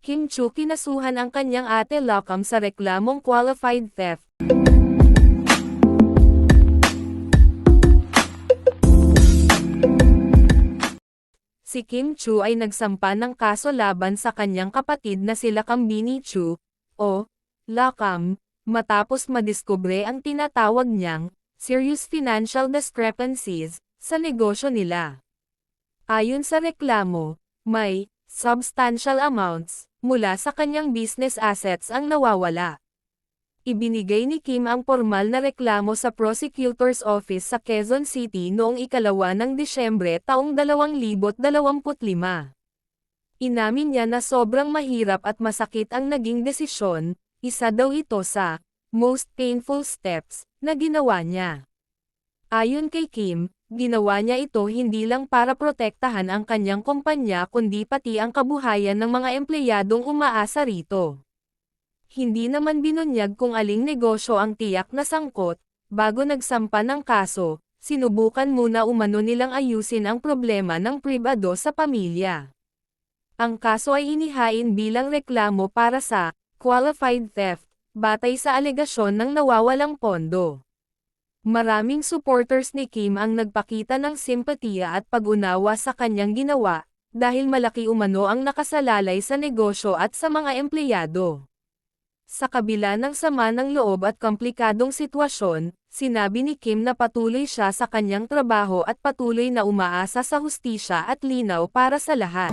Kim Chu kinasuhan ang kanyang ate Lakam sa reklamong qualified theft. Si Kim Chu ay nagsampa ng kaso laban sa kanyang kapatid na si Lakam Bini Chu, o Lakam, matapos madiskubre ang tinatawag niyang serious financial discrepancies sa negosyo nila. Ayon sa reklamo, may substantial amounts mula sa kanyang business assets ang nawawala. Ibinigay ni Kim ang formal na reklamo sa Prosecutor's Office sa Quezon City noong 2 ng Disyembre taong 2025. Inamin niya na sobrang mahirap at masakit ang naging desisyon, isa daw ito sa most painful steps na ginawa niya. Ayon kay Kim, ginawa niya ito hindi lang para protektahan ang kanyang kumpanya kundi pati ang kabuhayan ng mga empleyadong umaasa rito. Hindi naman binunyag kung aling negosyo ang tiyak na sangkot. Bago nagsampa ng kaso, sinubukan muna umano nilang ayusin ang problema ng pribado sa pamilya. Ang kaso ay inihain bilang reklamo para sa qualified theft, batay sa alegasyon ng nawawalang pondo. Maraming supporters ni Kim ang nagpakita ng simpatiya at pag-unawa sa kanyang ginawa, dahil malaki umano ang nakasalalay sa negosyo at sa mga empleyado. Sa kabila ng sama ng loob at komplikadong sitwasyon, sinabi ni Kim na patuloy siya sa kanyang trabaho at patuloy na umaasa sa hustisya at linaw para sa lahat.